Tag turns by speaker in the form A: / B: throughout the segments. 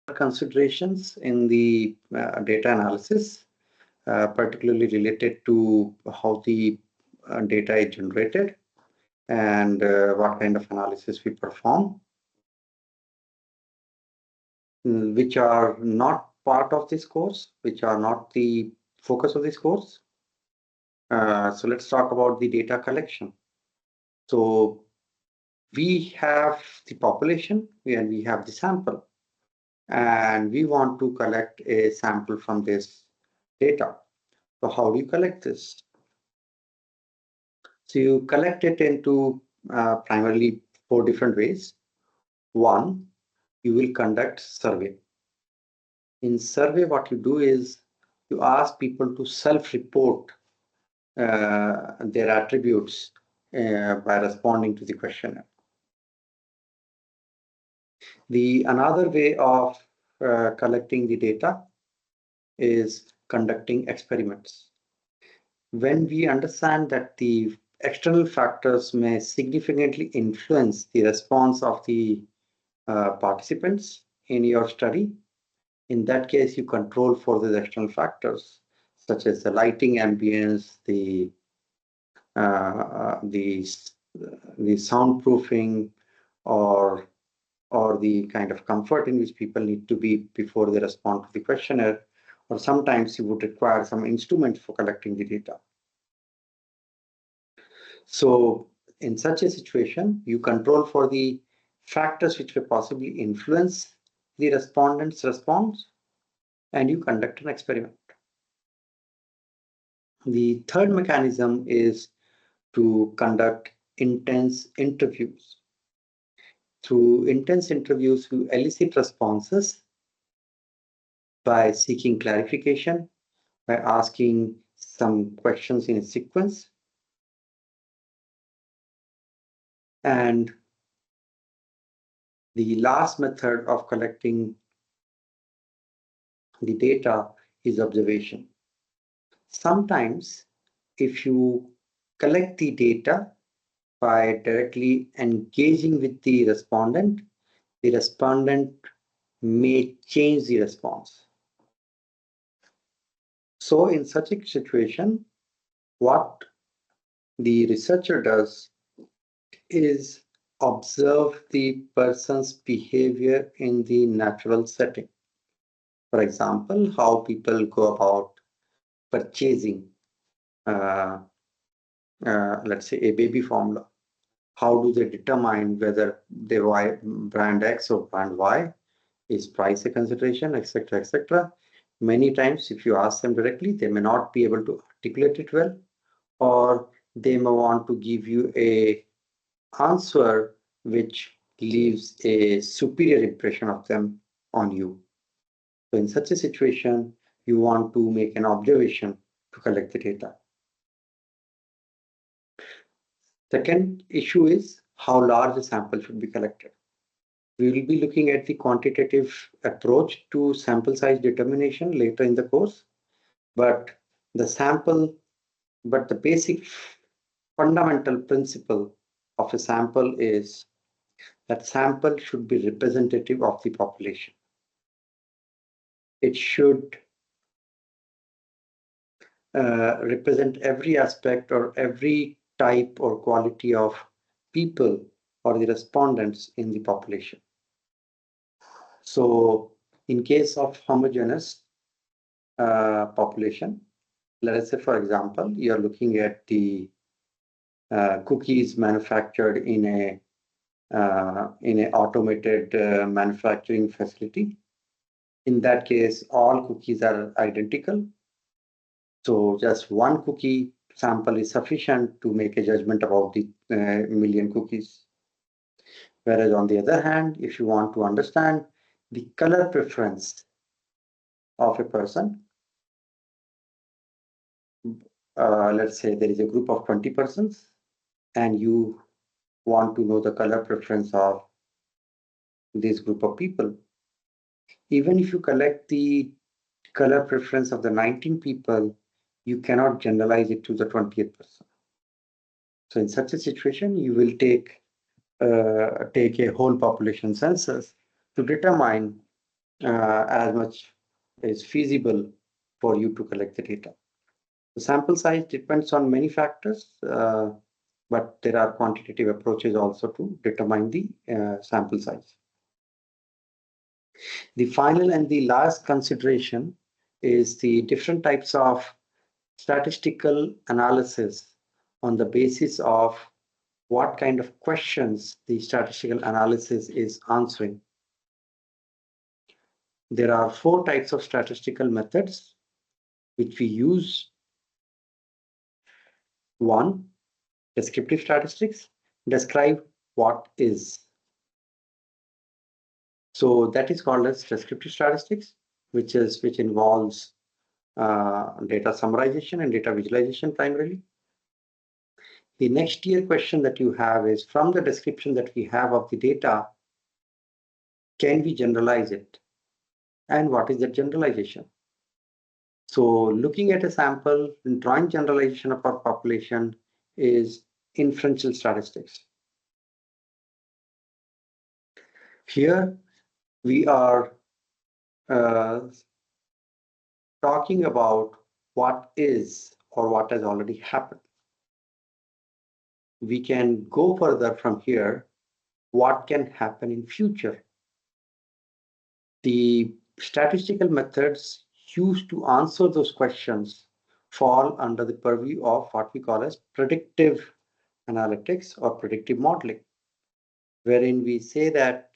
A: considerations in the data analysis, particularly related to how the data is generated and what kind of analysis we perform, which are not part of this course, which are not the focus of this course. So let's talk about the data collection. So we have the population and we have the sample, and we want to collect a sample from this data. So how do you collect this? So you collect it into primarily 4 different ways. One, you will conduct survey. In survey, what you do is you ask people to self-report their attributes by responding to the questionnaire. The another way of collecting the data is conducting experiments. When we understand that the external factors may significantly influence the response of the participants in your study, in that case, you control for these external factors, such as the lighting, ambience, the soundproofing, or the kind of comfort in which people need to be before they respond to the questionnaire, or sometimes you would require some instruments for collecting the data. So in such a situation, you control for the factors which may possibly influence the respondent's response, and you conduct an experiment. The third mechanism is to conduct intense interviews. Through intense interviews, you elicit responses by seeking clarification, by asking some questions in a sequence. And the last method of collecting the data is observation. Sometimes, if you collect the data by directly engaging with the respondent may change the response. So in such a situation, what the researcher does is observe the person's behavior in the natural setting. For example, how people go about purchasing, let's say, a baby formula. How do they determine whether they buy brand X or brand Y? Is price a consideration, etc., etc.? Many times, if you ask them directly, they may not be able to articulate it well, or they may want to give you a answer which leaves a superior impression of them on you. So in such a situation, you want to make an observation to collect the data. Second issue is how large a sample should be collected. We will be looking at the quantitative approach to sample size determination later in the course, but the basic fundamental principle of a sample is that sample should be representative of the population. It should represent every aspect or every type or quality of people or the respondents in the population. So in case of homogeneous population, let us say, for example, you're looking at the cookies manufactured in a automated manufacturing facility. In that case, all cookies are identical. So just one cookie sample is sufficient to make a judgment about the million cookies. Whereas on the other hand, if you want to understand the color preference of a person, let's say there is a group of 20 persons, and you want to know the color preference of this group of people. Even if you collect the color preference of the 19 people, you cannot generalize it to the 20th person. So in such a situation, you will take a whole population census to determine as much is feasible for you to collect the data. The sample size depends on many factors, but there are quantitative approaches also to determine the sample size. The final and the last consideration is the different types of statistical analysis on the basis of what kind of questions the statistical analysis is answering. There are 4 types of statistical methods which we use. 1, descriptive statistics, describe what is. So that is called as descriptive statistics, which involves data summarization and data visualization primarily. The next tier question that you have is, from the description that we have of the data, can we generalize it? And what is that generalization? So looking at a sample and drawing generalization of our population is inferential statistics. Here we are talking about what is or what has already happened. We can go further from here. What can happen in future? The statistical methods used to answer those questions fall under the purview of what we call as predictive analytics or predictive modeling, wherein we say that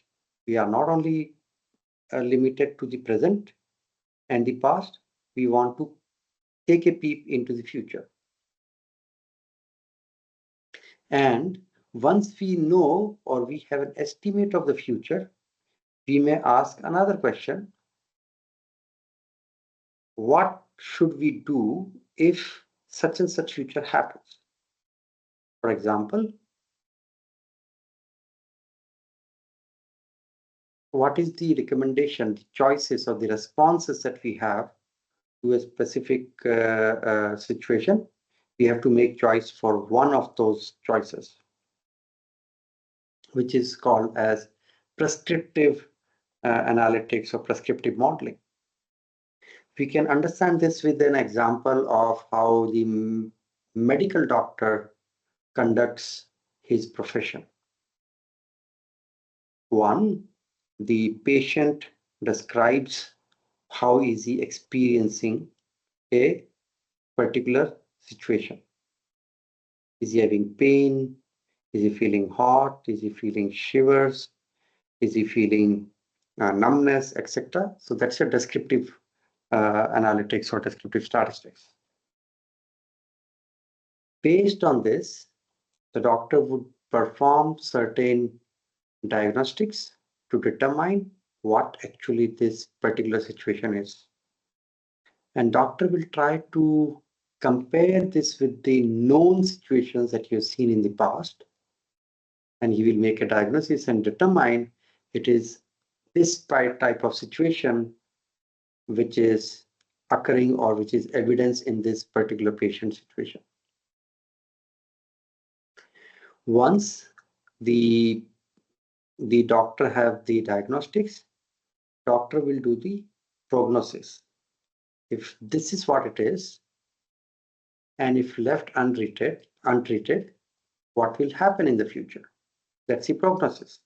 A: we are not only limited to the present and the past, we want to take a peep into the future. And once we know or we have an estimate of the future, we may ask another question: what should we do if such and such future happens? For example, what is the recommendation, the choices, or the responses that we have to a specific situation? We have to make choice for one of those choices, which is called as prescriptive analytics or prescriptive modeling. We can understand this with an example of how the medical doctor conducts his profession. 1, the patient describes how is he experiencing a particular situation. Is he having pain? Is he feeling hot? Is he feeling shivers? Is he feeling numbness, etc.? So that's a descriptive analytics or descriptive statistics. Based on this, the doctor would perform certain diagnostics to determine what actually this particular situation is. And doctor will try to compare this with the known situations that you've seen in the past, and he will make a diagnosis and determine it is this type of situation which is occurring or which is evidence in this particular patient situation. Once the doctor have the diagnostics, doctor will do the prognosis. If this is what it is, and if left untreated, what will happen in the future? That's the prognosis.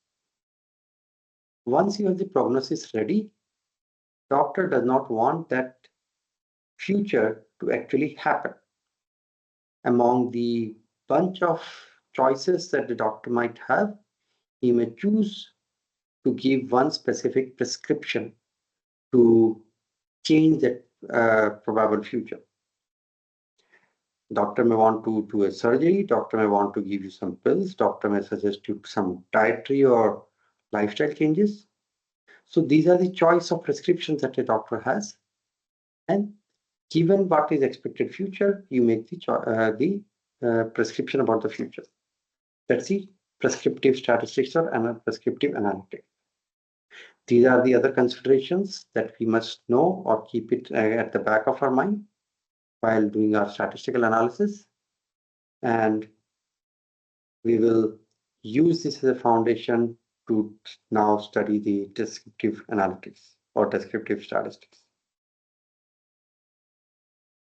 A: Once you have the prognosis ready, doctor does not want that future to actually happen. Among the bunch of choices that the doctor might have, he may choose to give one specific prescription to change that probable future. Doctor may want to do a surgery, doctor may want to give you some pills, doctor may suggest you some dietary or lifestyle changes. So these are the choice of prescriptions that a doctor has. And given what is expected future, you make the prescription about the future. That's the prescriptive statistics or prescriptive analytics. These are the other considerations that we must know or keep it at the back of our mind while doing our statistical analysis. And we will use this as a foundation to now study the descriptive analytics. or descriptive statistics.